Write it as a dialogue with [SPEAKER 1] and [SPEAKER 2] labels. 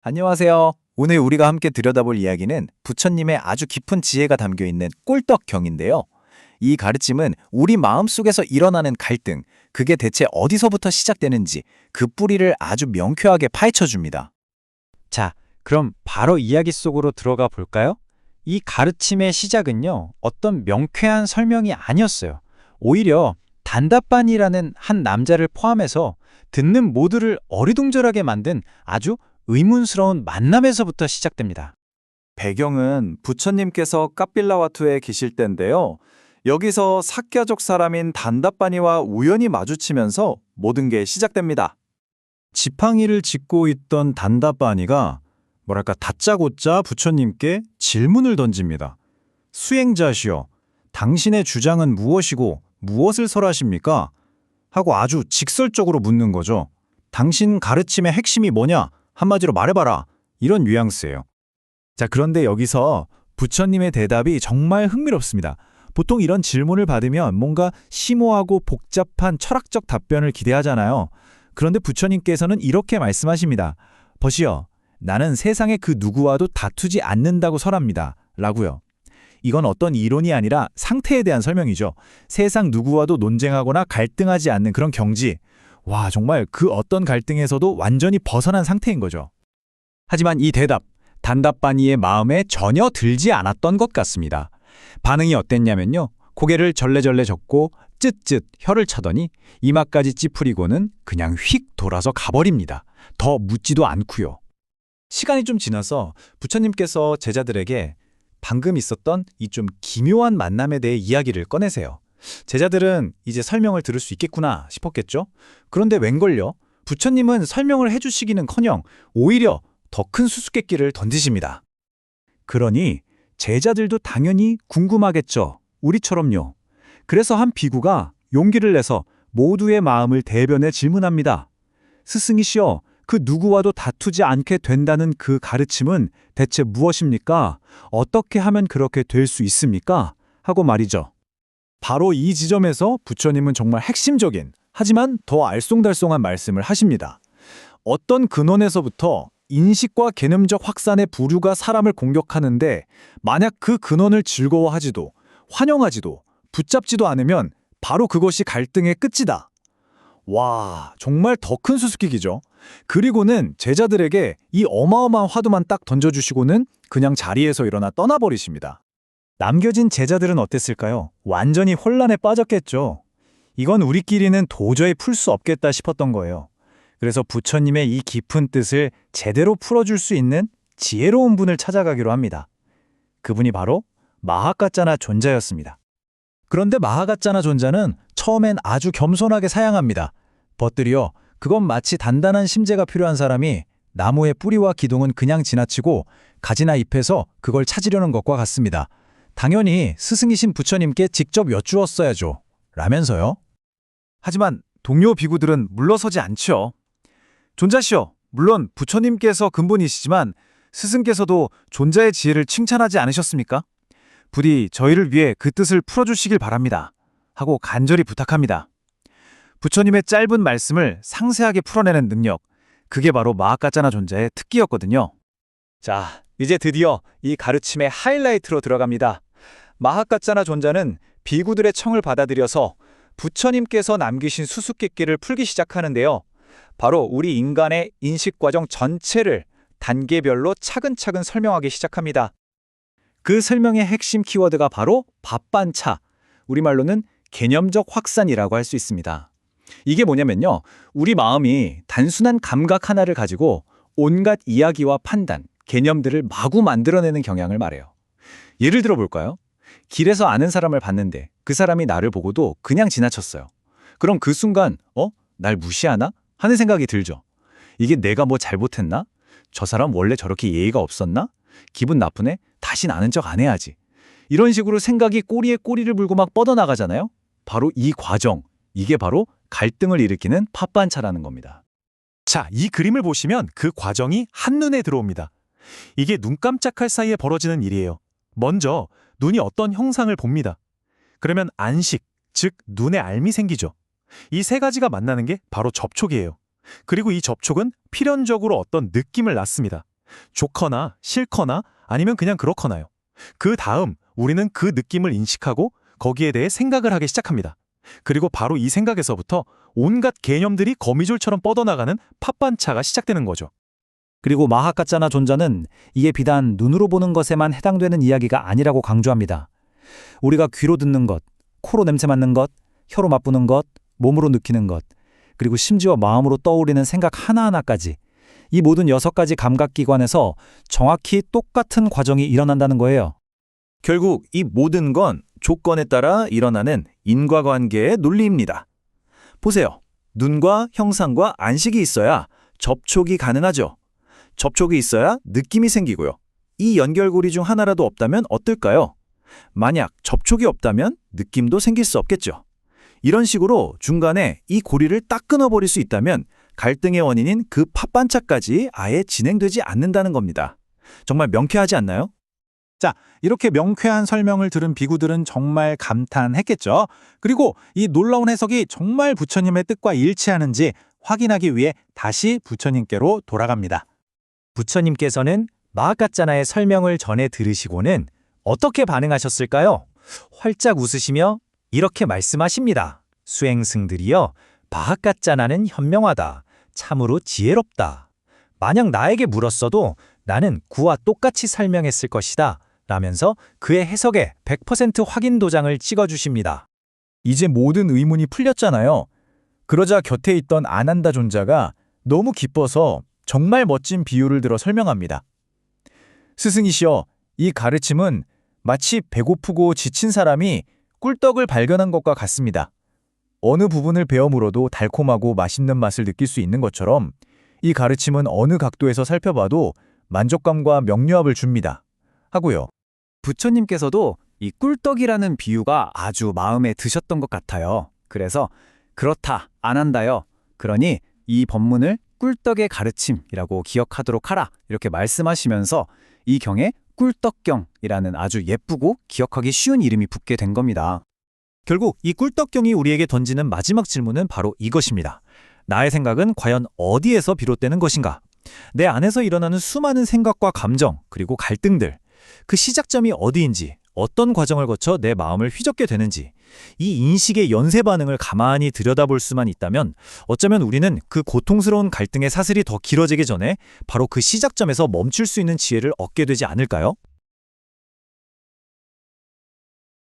[SPEAKER 1] 안녕하세요. 오늘 우리가 함께 들여다볼 이야기는 부처님의 아주 깊은 지혜가 담겨 있는 꿀떡경인데요. 이 가르침은 우리 마음속에서 일어나는 갈등, 그게 대체 어디서부터 시작되는지 그 뿌리를 아주 명쾌하게 파헤쳐 줍니다.
[SPEAKER 2] 자, 그럼 바로 이야기 속으로 들어가 볼까요? 이 가르침의 시작은요, 어떤 명쾌한 설명이 아니었어요. 오히려 단다반이라는 한 남자를 포함해서 듣는 모두를 어리둥절하게 만든 아주 의문스러운 만남에서부터 시작됩니다.
[SPEAKER 3] 배경은 부처님께서 카필라와투에 계실 때인데요. 여기서 삭야족 사람인 단다빠니와 우연히 마주치면서 모든 게 시작됩니다.
[SPEAKER 4] 지팡이를 짚고 있던 단다빠니가 다짜고짜 부처님께 질문을 던집니다. 수행자시여, 당신의 주장은 무엇이고 무엇을 설하십니까? 하고 아주 직설적으로 묻는 거죠. 당신 가르침의 핵심이 뭐냐? 한마디로 말해봐라. 이런 뉘앙스예요.
[SPEAKER 5] 자, 그런데 여기서 부처님의 대답이 정말 흥미롭습니다. 보통 이런 질문을 받으면 뭔가 심오하고 복잡한 철학적 답변을 기대하잖아요. 그런데 부처님께서는 이렇게 말씀하십니다. 보시오, 나는 세상의 그 누구와도 다투지 않는다고 설합니다. 라고요. 이건 어떤 이론이 아니라 상태에 대한 설명이죠. 세상 누구와도 논쟁하거나 갈등하지 않는 그런 경지. 와, 정말 그 어떤 갈등에서도 완전히 벗어난 상태인 거죠.
[SPEAKER 4] 하지만 이 대답, 단다빠니의 마음에 전혀 들지 않았던 것 같습니다. 반응이 어땠냐면요. 고개를 절레절레 젓고 쯧쯧 혀를 차더니 이마까지 찌푸리고는 그냥 휙 돌아서 가버립니다. 더 묻지도 않고요.
[SPEAKER 5] 시간이 좀 지나서 부처님께서 제자들에게 방금 있었던 이 좀 기묘한 만남에 대해 이야기를 꺼내세요. 제자들은 이제 설명을 들을 수 있겠구나 싶었겠죠? 그런데 웬걸요? 부처님은 설명을 해주시기는커녕 오히려 더 큰 수수께끼를 던지십니다. 그러니 제자들도 당연히 궁금하겠죠. 우리처럼요. 그래서 한 비구가 용기를 내서 모두의 마음을 대변해 질문합니다. 스승이시여, 그 누구와도 다투지 않게 된다는 그 가르침은 대체 무엇입니까? 어떻게 하면 그렇게 될 수 있습니까? 하고 말이죠. 바로 이 지점에서 부처님은 정말 핵심적인, 하지만 더 알쏭달쏭한 말씀을 하십니다. 어떤 근원에서부터 인식과 개념적 확산의 부류가 사람을 공격하는데 만약 그 근원을 즐거워하지도 환영하지도 붙잡지도 않으면 바로 그것이 갈등의 끝이다. 와, 정말 더 큰 수수께끼죠. 그리고는 제자들에게 이 어마어마한 화두만 딱 던져주시고는 그냥 자리에서 일어나 떠나버리십니다. 남겨진 제자들은 어땠을까요? 완전히 혼란에 빠졌겠죠. 이건 우리끼리는 도저히 풀 수 없겠다 싶었던 거예요. 그래서 부처님의 이 깊은 뜻을 제대로 풀어줄 수 있는 지혜로운 분을 찾아가기로 합니다. 그분이 바로 마하카짜나 존자였습니다. 그런데 마하카짜나 존자는 처음엔 아주 겸손하게 사양합니다. 벗들이여, 그건 마치 단단한 심재가 필요한 사람이 나무의 뿌리와 기둥은 그냥 지나치고 가지나 잎에서 그걸 찾으려는 것과 같습니다. 당연히 스승이신 부처님께 직접 여쭈었어야죠. 라면서요.
[SPEAKER 3] 하지만 동료 비구들은 물러서지 않죠. 존자시여, 물론 부처님께서 근본이시지만 스승께서도 존자의 지혜를 칭찬하지 않으셨습니까? 부디 저희를 위해 그 뜻을 풀어주시길 바랍니다. 하고 간절히 부탁합니다. 부처님의 짧은 말씀을 상세하게 풀어내는 능력, 그게 바로 마하카짜나 존자의 특기였거든요.
[SPEAKER 5] 자, 이제 드디어 이 가르침의 하이라이트로 들어갑니다. 마하카짜나 존자는 비구들의 청을 받아들여서 부처님께서 남기신 수수께끼를 풀기 시작하는데요. 바로 우리 인간의 인식과정 전체를 단계별로 차근차근 설명하기 시작합니다.
[SPEAKER 4] 그 설명의 핵심 키워드가 바로 밥반차, 우리말로는 개념적 확산이라고 할 수 있습니다. 이게 뭐냐면요. 우리 마음이 단순한 감각 하나를 가지고 온갖 이야기와 판단, 개념들을 마구 만들어내는 경향을 말해요. 예를 들어 볼까요? 길에서 아는 사람을 봤는데 그 사람이 나를 보고도 그냥 지나쳤어요. 그럼 그 순간 날 무시하나? 하는 생각이 들죠. 이게 내가 뭐 잘못했나? 저 사람 원래 저렇게 예의가 없었나? 기분 나쁘네? 다신 아는 척 안 해야지. 이런 식으로 생각이 꼬리에 꼬리를 물고 막 뻗어나가잖아요. 바로 이 과정, 이게 바로 갈등을 일으키는 팥반차라는 겁니다.
[SPEAKER 5] 자, 이 그림을 보시면 그 과정이 한눈에 들어옵니다. 이게 눈 깜짝할 사이에 벌어지는 일이에요. 먼저 눈이 어떤 형상을 봅니다. 그러면 안식, 즉 눈에 알미 생기죠. 이 세 가지가 만나는 게 바로 접촉이에요. 그리고 이 접촉은 필연적으로 어떤 느낌을 낳습니다.
[SPEAKER 3] 좋거나 싫거나 아니면 그냥 그렇거나요. 그 다음 우리는 그 느낌을 인식하고 거기에 대해 생각을 하기 시작합니다. 그리고 바로 이 생각에서부터 온갖 개념들이 거미줄처럼 뻗어나가는 팥반차가 시작되는 거죠.
[SPEAKER 4] 그리고 마하카짜나 존자는 이게 비단 눈으로 보는 것에만 해당되는 이야기가 아니라고 강조합니다. 우리가 귀로 듣는 것, 코로 냄새 맡는 것, 혀로 맛보는 것, 몸으로 느끼는 것, 그리고 심지어 마음으로 떠오르는 생각 하나하나까지 이 모든 6가지 감각기관에서 정확히 똑같은 과정이 일어난다는 거예요.
[SPEAKER 1] 결국 이 모든 건 조건에 따라 일어나는 인과관계의 논리입니다. 보세요. 눈과 형상과 안식이 있어야 접촉이 가능하죠. 접촉이 있어야 느낌이 생기고요. 이 연결고리 중 하나라도 없다면 어떨까요? 만약 접촉이 없다면 느낌도 생길 수 없겠죠. 이런 식으로 중간에 이 고리를 딱 끊어버릴 수 있다면 갈등의 원인인 그 팥반차까지 아예 진행되지 않는다는 겁니다. 정말 명쾌하지 않나요?
[SPEAKER 5] 자, 이렇게 명쾌한 설명을 들은 비구들은 정말 감탄했겠죠. 그리고 이 놀라운 해석이 정말 부처님의 뜻과 일치하는지 확인하기 위해 다시 부처님께로 돌아갑니다.
[SPEAKER 2] 부처님께서는 마하카짜나의 설명을 전해 들으시고는 어떻게 반응하셨을까요? 활짝 웃으시며 이렇게 말씀하십니다. 수행승들이여, 마하카짜나는 현명하다. 참으로 지혜롭다. 만약 나에게 물었어도 나는 구와 똑같이 설명했을 것이다. 라면서 그의 해석에 100% 확인 도장을 찍어주십니다.
[SPEAKER 3] 이제 모든 의문이 풀렸잖아요. 그러자 곁에 있던 아난다 존자가 너무 기뻐서 정말 멋진 비유를 들어 설명합니다. 스승이시여, 이 가르침은 마치 배고프고 지친 사람이 꿀떡을 발견한 것과 같습니다. 어느 부분을 베어 물어도 달콤하고 맛있는 맛을 느낄 수 있는 것처럼 이 가르침은 어느 각도에서 살펴봐도 만족감과 명료함을 줍니다. 하고요.
[SPEAKER 4] 부처님께서도 이 꿀떡이라는 비유가 아주 마음에 드셨던 것 같아요. 그래서 그렇다, 안 한다요. 그러니 이 법문을 꿀떡의 가르침이라고 기억하도록 하라. 이렇게 말씀하시면서 이 경에 꿀떡경이라는 아주 예쁘고 기억하기 쉬운 이름이 붙게 된 겁니다.
[SPEAKER 1] 결국 이 꿀떡경이 우리에게 던지는 마지막 질문은 바로 이것입니다. 나의 생각은 과연 어디에서 비롯되는 것인가? 내 안에서 일어나는 수많은 생각과 감정, 그리고 갈등들, 그 시작점이 어디인지, 어떤 과정을 거쳐 내 마음을 휘젓게 되는지, 이 인식의 연쇄 반응을 가만히 들여다볼 수만 있다면 어쩌면 우리는 그 고통스러운 갈등의 사슬이 더 길어지기 전에 바로 그 시작점에서 멈출 수 있는 지혜를 얻게 되지 않을까요?